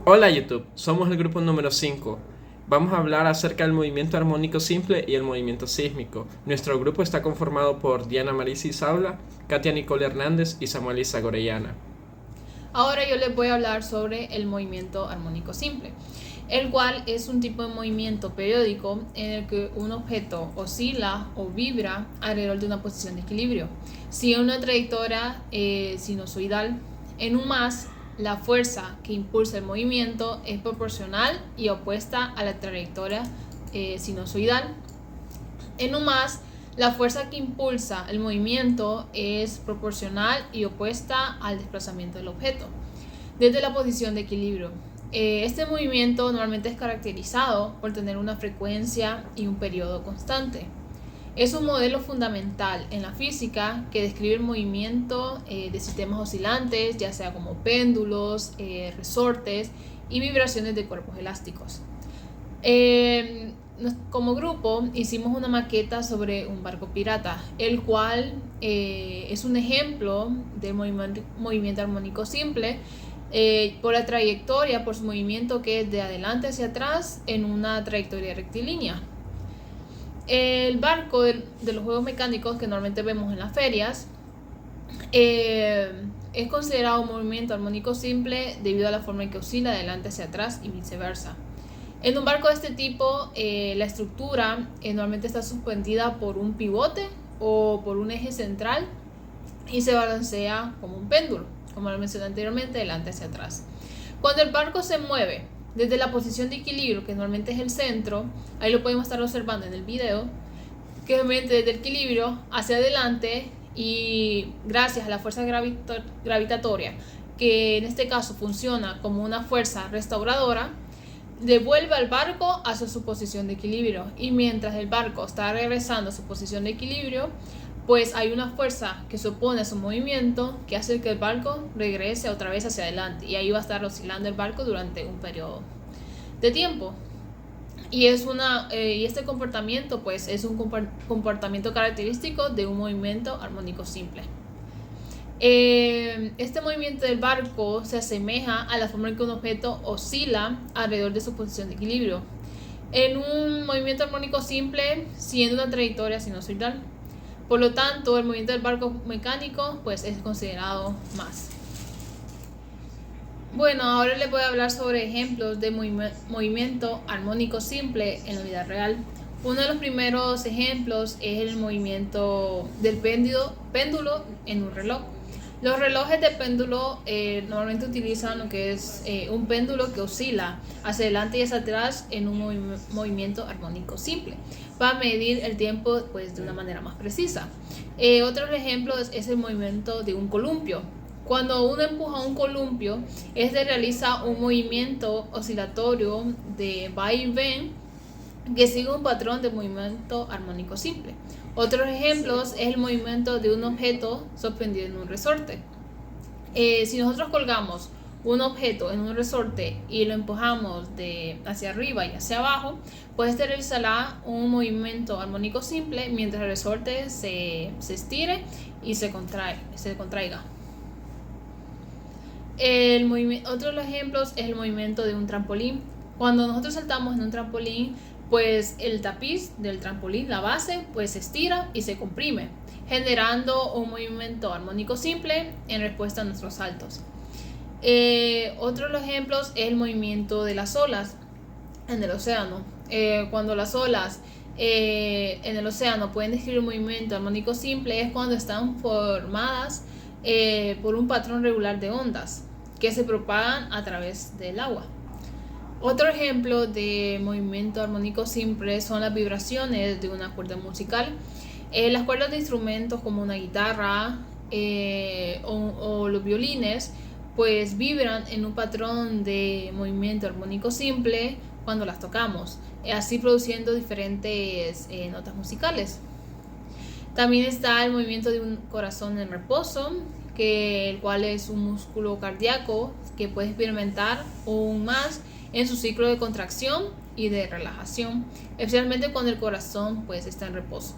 Hola YouTube, somos el grupo número 5. Vamos a hablar acerca del movimiento armónico simple y el movimiento sísmico. Nuestro grupo está conformado por Diana Marisi Saula, Katia Nicole Hernández y Samuel Isa Gorellana. Ahora yo les voy a hablar sobre el movimiento armónico simple, el cual es un tipo de movimiento periódico en el que un objeto oscila o vibra alrededor de una posición de equilibrio. Sigue una trayectoria sinusoidal. En un más, la fuerza que impulsa el movimiento es proporcional y opuesta a la trayectoria sinusoidal. En un más, la fuerza que impulsa el movimiento es proporcional y opuesta al desplazamiento del objeto desde la posición de equilibrio. Este movimiento normalmente es caracterizado por tener una frecuencia y un periodo constante. Es un modelo fundamental en la física que describe el movimiento de sistemas oscilantes, ya sea como péndulos, resortes y vibraciones de cuerpos elásticos. Como grupo hicimos una maqueta sobre un barco pirata, el cual es un ejemplo de movimiento armónico simple por la trayectoria, por su movimiento que es de adelante hacia atrás en una trayectoria rectilínea. El barco de los juegos mecánicos que normalmente vemos en las ferias es considerado un movimiento armónico simple debido a la forma en que oscila de adelante hacia atrás y viceversa. En un barco de este tipo, la estructura normalmente está suspendida por un pivote o por un eje central y se balancea como un péndulo, como lo mencioné anteriormente, de adelante hacia atrás. Cuando el barco se mueve desde la posición de equilibrio, que normalmente es el centro, ahí lo podemos estar observando en el video, que desde el equilibrio hacia adelante y gracias a la fuerza gravitatoria, que en este caso funciona como una fuerza restauradora, devuelve al barco hacia su posición de equilibrio, y mientras el barco está regresando a su posición de equilibrio, pues hay una fuerza que se opone a su movimiento que hace que el barco regrese otra vez hacia adelante, y ahí va a estar oscilando el barco durante un periodo de tiempo. Y este comportamiento pues es un comportamiento característico de un movimiento armónico simple. Este movimiento del barco se asemeja a la forma en que un objeto oscila alrededor de su posición de equilibrio en un movimiento armónico simple, siguiendo una trayectoria sinusoidal. Por lo tanto, el movimiento del barco mecánico pues es considerado más. Bueno, ahora les voy a hablar sobre ejemplos de movimiento armónico simple en la vida real. Uno de los primeros ejemplos es el movimiento del péndulo en un reloj. Los relojes de péndulo normalmente utilizan lo que es un péndulo que oscila hacia adelante y hacia atrás en un movimiento armónico simple para medir el tiempo pues, de una manera más precisa. Otro ejemplo es el movimiento de un columpio. Cuando uno empuja un columpio, este realiza un movimiento oscilatorio de va y ven que sigue un patrón de movimiento armónico simple. Otros ejemplos es el movimiento de un objeto suspendido en un resorte. Si nosotros colgamos un objeto en un resorte y lo empujamos de hacia arriba y hacia abajo, pues este realizará un movimiento armónico simple mientras el resorte se estire y se contraiga. Otro de los ejemplos es el movimiento de un trampolín. Cuando nosotros saltamos en un trampolín, pues el tapiz del trampolín, la base, pues se estira y se comprime, generando un movimiento armónico simple en respuesta a nuestros saltos. Otro de los ejemplos es el movimiento de las olas en el océano. Cuando las olas en el océano pueden describir un movimiento armónico simple es cuando están formadas por un patrón regular de ondas que se propagan a través del agua. Otro ejemplo de movimiento armónico simple son las vibraciones de una cuerda musical. Las cuerdas de instrumentos como una guitarra o los violines pues vibran en un patrón de movimiento armónico simple cuando las tocamos, así produciendo diferentes notas musicales. También está el movimiento de un corazón en reposo, el cual es un músculo cardíaco que puede experimentar aún más en su ciclo de contracción y de relajación, especialmente cuando el corazón pues está en reposo.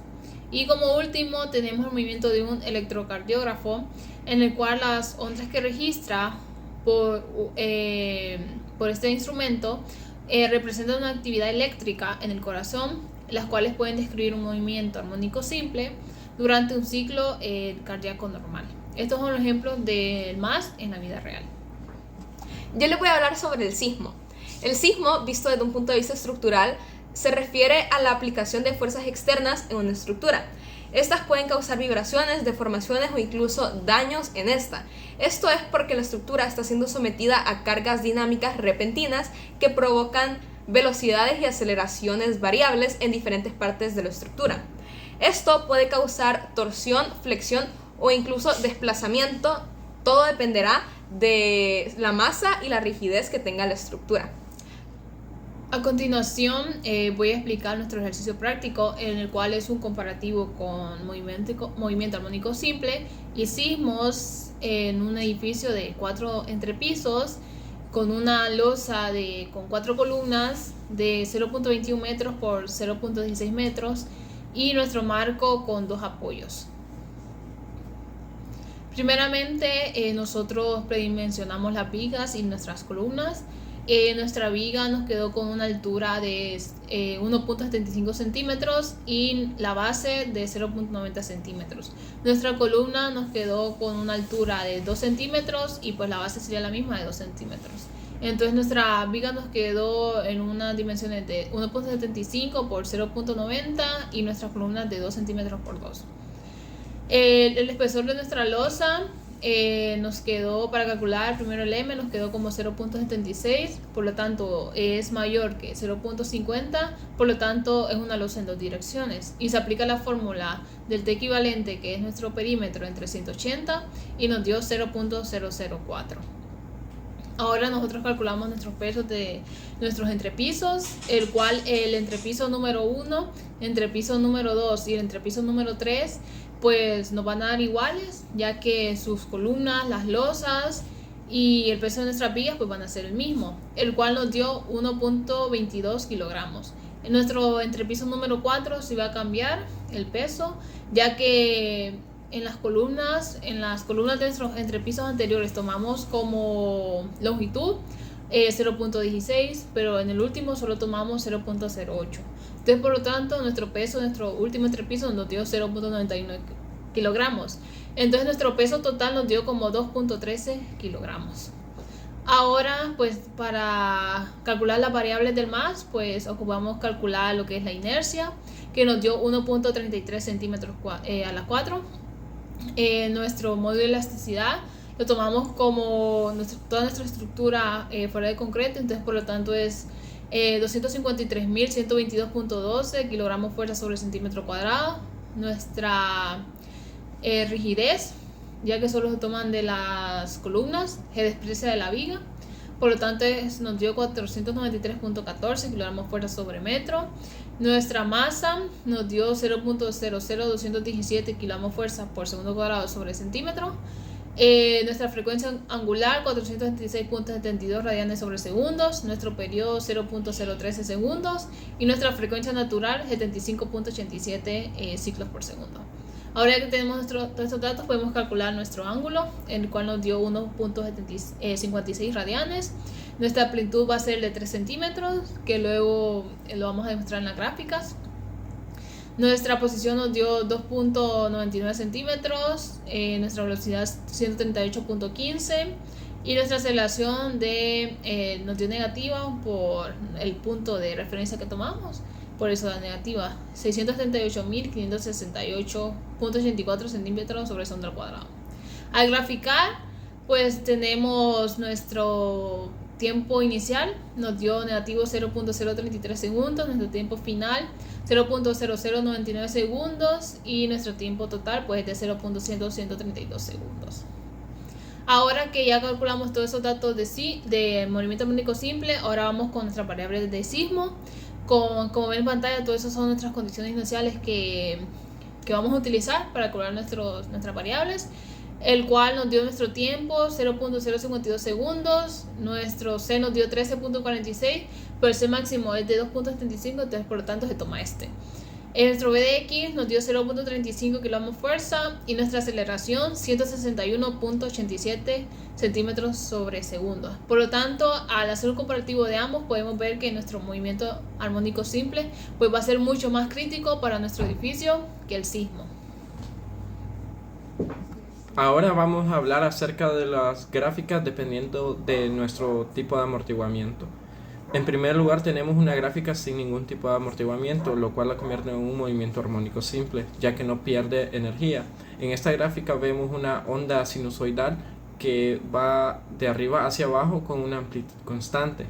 Y como último tenemos el movimiento de un electrocardiógrafo, en el cual las ondas que registra por por este instrumento representan una actividad eléctrica en el corazón, las cuales pueden describir un movimiento armónico simple durante un ciclo cardíaco normal. Estos son los ejemplos del MAS en la vida real. Yo les voy a hablar sobre el sismo. El sismo, visto desde un punto de vista estructural, se refiere a la aplicación de fuerzas externas en una estructura. Estas pueden causar vibraciones, deformaciones o incluso daños en esta. Esto es porque la estructura está siendo sometida a cargas dinámicas repentinas que provocan velocidades y aceleraciones variables en diferentes partes de la estructura. Esto puede causar torsión, flexión o incluso desplazamiento. Todo dependerá de la masa y la rigidez que tenga la estructura. A continuación voy a explicar nuestro ejercicio práctico, en el cual es un comparativo con movimiento armónico simple y sismos en un edificio de 4 entrepisos con una losa con 4 columnas de 0.21 metros por 0.16 metros y nuestro marco con 2 apoyos. Primeramente nosotros predimensionamos las vigas y nuestras columnas. Nuestra viga nos quedó con una altura de 1.75 centímetros y la base de 0.90 centímetros. Nuestra columna nos quedó con una altura de 2 centímetros y pues la base sería la misma de 2 centímetros. Entonces nuestra viga nos quedó en unas dimensiones de 1.75 por 0.90 y nuestras columnas de 2 centímetros por 2. El espesor de nuestra losa nos quedó, para calcular primero el M, nos quedó como 0.76, por lo tanto es mayor que 0.50, por lo tanto es una losa en 2 direcciones y se aplica la fórmula del T equivalente, que es nuestro perímetro, entre 180 y nos dio 0.004. Ahora nosotros calculamos nuestros pesos de nuestros entrepisos, el cual el entrepiso número 1, entrepiso número 2 y el entrepiso número 3 pues nos van a dar iguales, ya que sus columnas, las losas y el peso de nuestras vigas pues van a ser el mismo, el cual nos dio 1.22 kilogramos. En nuestro entrepiso número 4 sí va a cambiar el peso, ya que en las columnas de nuestros entrepisos anteriores tomamos como longitud 0.16, pero en el último solo tomamos 0.08. Entonces, por lo tanto, nuestro peso, nuestro último entrepiso nos dio 0.91 kilogramos. Entonces, nuestro peso total nos dio como 2.13 kilogramos. Ahora, pues, para calcular las variables del MAS, pues, ocupamos calcular lo que es la inercia, que nos dio 1.33 centímetros a la 4. Nuestro módulo de elasticidad lo tomamos como toda nuestra estructura fuera de concreto, entonces, por lo tanto, es 253.122.12 kilogramos fuerza sobre centímetro cuadrado. Nuestra rigidez, ya que solo se toman de las columnas, G de expresa de la viga, por lo tanto nos dio 493.14 kilogramos fuerza sobre metro. Nuestra masa nos dio 0.00217 kilogramos fuerza por segundo cuadrado sobre centímetro. Nuestra frecuencia angular 426.72 radianes sobre segundos, nuestro periodo 0.013 segundos y nuestra frecuencia natural 75.87 ciclos por segundo. Ahora que tenemos todos estos datos, podemos calcular nuestro ángulo, el cual nos dio 1.56 radianes. Nuestra amplitud va a ser de 3 centímetros, que luego lo vamos a demostrar en las gráficas. Nuestra posición nos dio 2.99 centímetros, nuestra velocidad 138.15 y nuestra aceleración nos dio negativa por el punto de referencia que tomamos, por eso da negativa, 638.568.84 centímetros sobre segundo al cuadrado. Al graficar, pues tenemos nuestro tiempo inicial, nos dio negativo 0.033 segundos, nuestro tiempo final 0.0099 segundos y nuestro tiempo total pues de 0.132 segundos. Ahora que ya calculamos todos esos datos de movimiento armónico simple, ahora vamos con nuestras variables de sismo. Como ven en pantalla, todas esas son nuestras condiciones iniciales que vamos a utilizar para calcular nuestras variables, el cual nos dio nuestro tiempo 0.052 segundos, nuestro C nos dio 13.46, pero el C máximo es de 2.75, entonces por lo tanto se toma este. Nuestro VDX nos dio 0.35 kilogramos fuerza y nuestra aceleración 161.87 centímetros sobre segundo. Por lo tanto, al hacer un comparativo de ambos, podemos ver que nuestro movimiento armónico simple pues va a ser mucho más crítico para nuestro edificio que el sismo. Ahora vamos a hablar acerca de las gráficas dependiendo de nuestro tipo de amortiguamiento. En primer lugar tenemos una gráfica sin ningún tipo de amortiguamiento, lo cual la convierte en un movimiento armónico simple, ya que no pierde energía. En esta gráfica vemos una onda sinusoidal que va de arriba hacia abajo con una amplitud constante.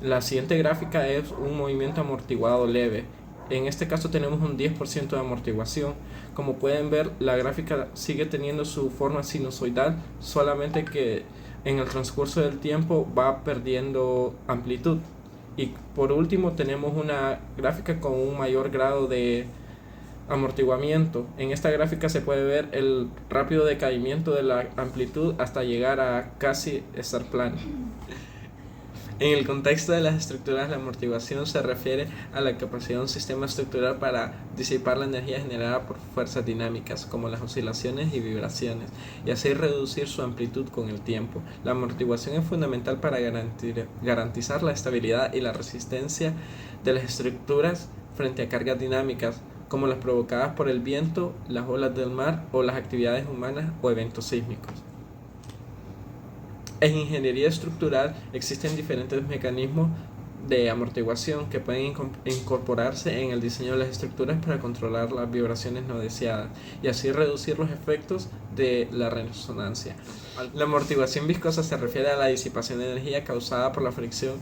La siguiente gráfica es un movimiento amortiguado leve. En este caso tenemos un 10% de amortiguación. Como pueden ver, la gráfica sigue teniendo su forma sinusoidal, solamente que en el transcurso del tiempo va perdiendo amplitud. Y por último tenemos una gráfica con un mayor grado de amortiguamiento. En esta gráfica se puede ver el rápido decaimiento de la amplitud hasta llegar a casi estar plano. En el contexto de las estructuras, la amortiguación se refiere a la capacidad de un sistema estructural para disipar la energía generada por fuerzas dinámicas, como las oscilaciones y vibraciones, y así reducir su amplitud con el tiempo. La amortiguación es fundamental para garantizar la estabilidad y la resistencia de las estructuras frente a cargas dinámicas, como las provocadas por el viento, las olas del mar o las actividades humanas o eventos sísmicos. En ingeniería estructural existen diferentes mecanismos de amortiguación que pueden incorporarse en el diseño de las estructuras para controlar las vibraciones no deseadas y así reducir los efectos de la resonancia. La amortiguación viscosa se refiere a la disipación de energía causada por la fricción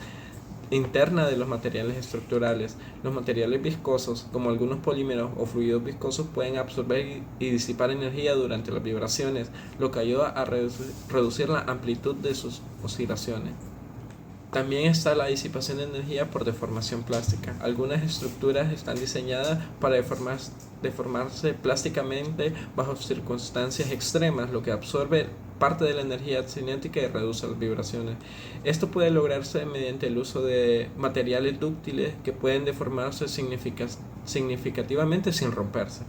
interna de los materiales estructurales. Los materiales viscosos, como algunos polímeros o fluidos viscosos, pueden absorber y disipar energía durante las vibraciones, lo que ayuda a reducir la amplitud de sus oscilaciones. También está la disipación de energía por deformación plástica. Algunas estructuras están diseñadas para deformarse plásticamente bajo circunstancias extremas, lo que absorbe parte de la energía cinética y reduce las vibraciones. Esto puede lograrse mediante el uso de materiales dúctiles que pueden deformarse significativamente sin romperse.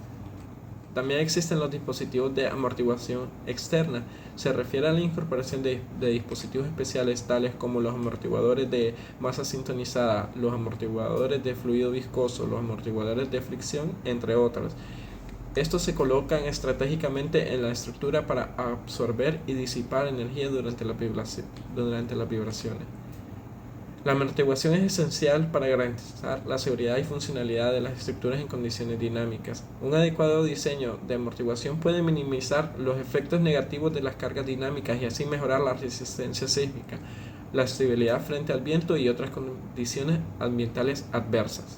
También existen los dispositivos de amortiguación externa. Se refiere a la incorporación de dispositivos especiales tales como los amortiguadores de masa sintonizada, los amortiguadores de fluido viscoso, los amortiguadores de fricción, entre otros. Estos se colocan estratégicamente en la estructura para absorber y disipar energía durante las vibraciones. La amortiguación es esencial para garantizar la seguridad y funcionalidad de las estructuras en condiciones dinámicas. Un adecuado diseño de amortiguación puede minimizar los efectos negativos de las cargas dinámicas y así mejorar la resistencia sísmica, la estabilidad frente al viento y otras condiciones ambientales adversas.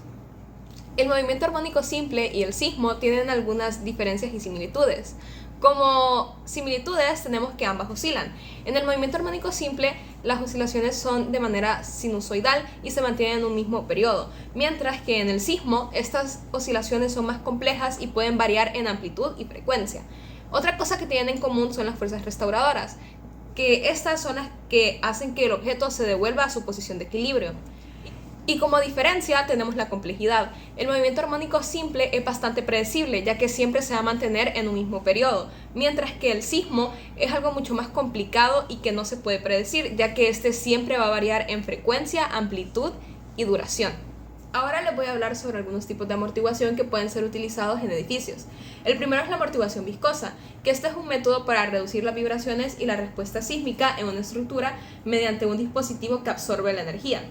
El movimiento armónico simple y el sismo tienen algunas diferencias y similitudes. Como similitudes tenemos que ambas oscilan. En el movimiento armónico simple, las oscilaciones son de manera sinusoidal y se mantienen en un mismo periodo, mientras que en el sismo estas oscilaciones son más complejas y pueden variar en amplitud y frecuencia. Otra cosa que tienen en común son las fuerzas restauradoras, que estas son las que hacen que el objeto se devuelva a su posición de equilibrio. Y como diferencia tenemos la complejidad. El movimiento armónico simple es bastante predecible, ya que siempre se va a mantener en un mismo periodo, mientras que el sismo es algo mucho más complicado y que no se puede predecir, ya que este siempre va a variar en frecuencia, amplitud y duración. Ahora les voy a hablar sobre algunos tipos de amortiguación que pueden ser utilizados en edificios. El primero es la amortiguación viscosa, que este es un método para reducir las vibraciones y la respuesta sísmica en una estructura mediante un dispositivo que absorbe la energía.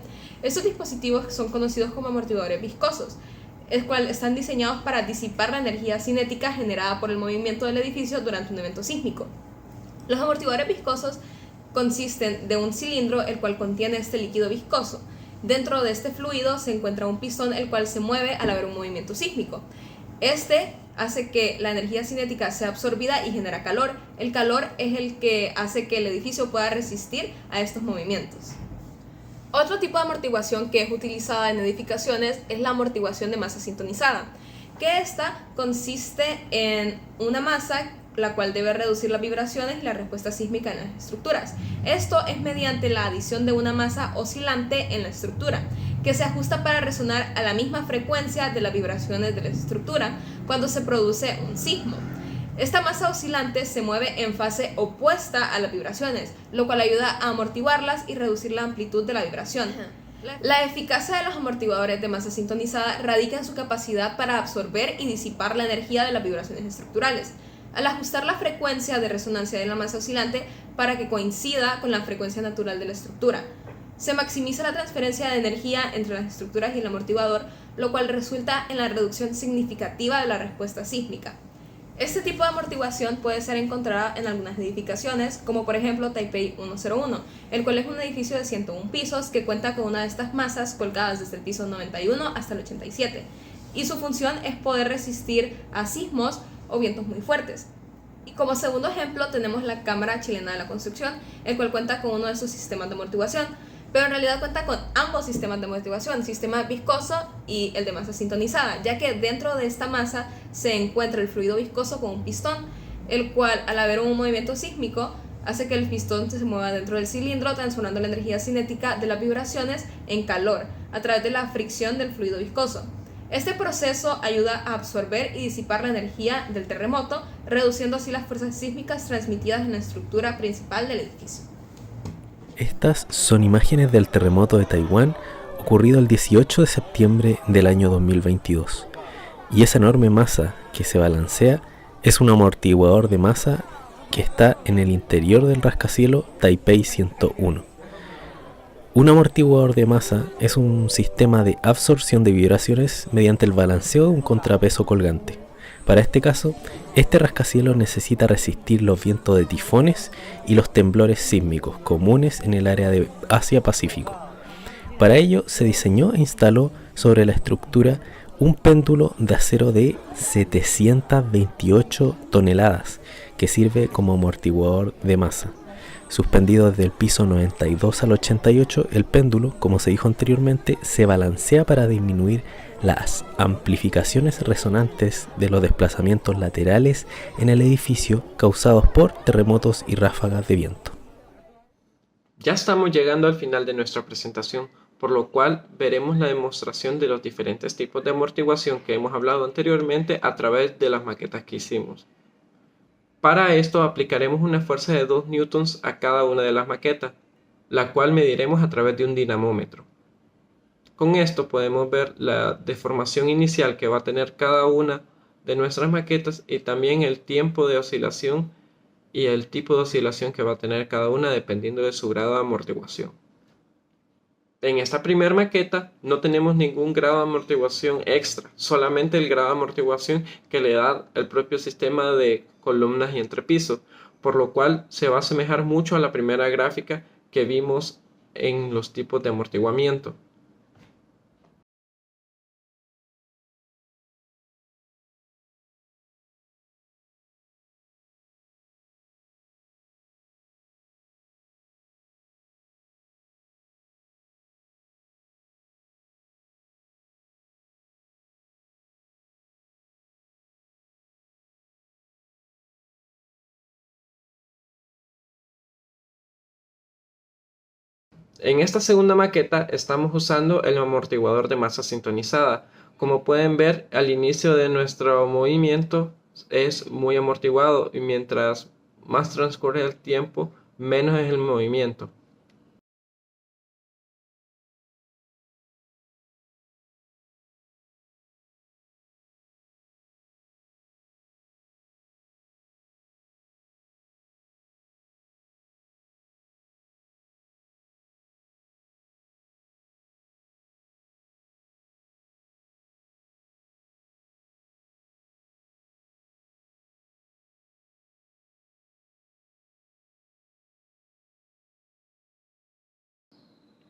Estos dispositivos son conocidos como amortiguadores viscosos, el cual están diseñados para disipar la energía cinética generada por el movimiento del edificio durante un evento sísmico. Los amortiguadores viscosos consisten de un cilindro el cual contiene este líquido viscoso. Dentro de este fluido se encuentra un pistón el cual se mueve al haber un movimiento sísmico. Este hace que la energía cinética sea absorbida y genera calor. El calor es el que hace que el edificio pueda resistir a estos movimientos. Otro tipo de amortiguación que es utilizada en edificaciones es la amortiguación de masa sintonizada, que esta consiste en una masa la cual debe reducir las vibraciones y la respuesta sísmica en las estructuras. Esto es mediante la adición de una masa oscilante en la estructura, que se ajusta para resonar a la misma frecuencia de las vibraciones de la estructura cuando se produce un sismo. Esta masa oscilante se mueve en fase opuesta a las vibraciones, lo cual ayuda a amortiguarlas y reducir la amplitud de la vibración. La eficacia de los amortiguadores de masa sintonizada radica en su capacidad para absorber y disipar la energía de las vibraciones estructurales. Al ajustar la frecuencia de resonancia de la masa oscilante para que coincida con la frecuencia natural de la estructura, se maximiza la transferencia de energía entre las estructuras y el amortiguador, lo cual resulta en la reducción significativa de la respuesta sísmica. Este tipo de amortiguación puede ser encontrada en algunas edificaciones, como por ejemplo Taipei 101, el cual es un edificio de 101 pisos que cuenta con una de estas masas colgadas desde el piso 91 hasta el 87, y su función es poder resistir a sismos o vientos muy fuertes. Y como segundo ejemplo tenemos la Cámara Chilena de la Construcción, el cual cuenta con uno de sus sistemas de amortiguación, pero en realidad cuenta con ambos sistemas de amortiguación, sistema viscoso y el de masa sintonizada, ya que dentro de esta masa se encuentra el fluido viscoso con un pistón, el cual al haber un movimiento sísmico hace que el pistón se mueva dentro del cilindro, transformando la energía cinética de las vibraciones en calor a través de la fricción del fluido viscoso. Este proceso ayuda a absorber y disipar la energía del terremoto, reduciendo así las fuerzas sísmicas transmitidas en la estructura principal del edificio. Estas son imágenes del terremoto de Taiwán ocurrido el 18 de septiembre del año 2022. Y esa enorme masa que se balancea es un amortiguador de masa que está en el interior del rascacielos Taipei 101. Un amortiguador de masa es un sistema de absorción de vibraciones mediante el balanceo de un contrapeso colgante. Para este caso, este rascacielos necesita resistir los vientos de tifones y los temblores sísmicos comunes en el área de Asia-Pacífico. Para ello, se diseñó e instaló sobre la estructura un péndulo de acero de 728 toneladas que sirve como amortiguador de masa. Suspendido desde el piso 92 al 88, el péndulo, como se dijo anteriormente, se balancea para disminuir las amplificaciones resonantes de los desplazamientos laterales en el edificio causados por terremotos y ráfagas de viento. Ya estamos llegando al final de nuestra presentación, por lo cual veremos la demostración de los diferentes tipos de amortiguación que hemos hablado anteriormente a través de las maquetas que hicimos. Para esto aplicaremos una fuerza de 2 newtons a cada una de las maquetas, la cual mediremos a través de un dinamómetro. Con esto podemos ver la deformación inicial que va a tener cada una de nuestras maquetas y también el tiempo de oscilación y el tipo de oscilación que va a tener cada una dependiendo de su grado de amortiguación. En esta primera maqueta no tenemos ningún grado de amortiguación extra, solamente el grado de amortiguación que le da el propio sistema de columnas y entrepiso, por lo cual se va a asemejar mucho a la primera gráfica que vimos en los tipos de amortiguamiento. En esta segunda maqueta estamos usando el amortiguador de masa sintonizada. Como pueden ver, al inicio de nuestro movimiento es muy amortiguado y mientras más transcurre el tiempo, menos es el movimiento.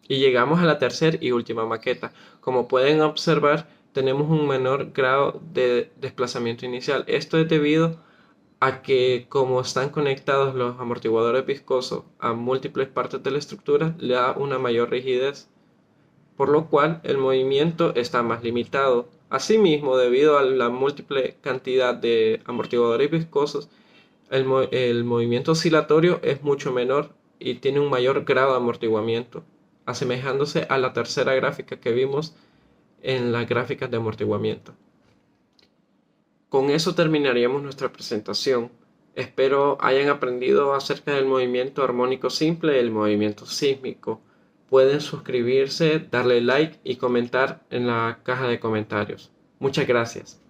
Y llegamos a la tercera y última maqueta. Como pueden observar, tenemos un menor grado de desplazamiento inicial. Esto es debido a que como están conectados los amortiguadores viscosos a múltiples partes de la estructura, le da una mayor rigidez, por lo cual el movimiento está más limitado. Asimismo, debido a la múltiple cantidad de amortiguadores viscosos, el movimiento oscilatorio es mucho menor y tiene un mayor grado de amortiguamiento. asemejándose a la tercera gráfica que vimos en las gráficas de amortiguamiento. Con eso terminaríamos nuestra presentación. Espero hayan aprendido acerca del movimiento armónico simple y el movimiento sísmico. Pueden suscribirse, darle like y comentar en la caja de comentarios. Muchas gracias.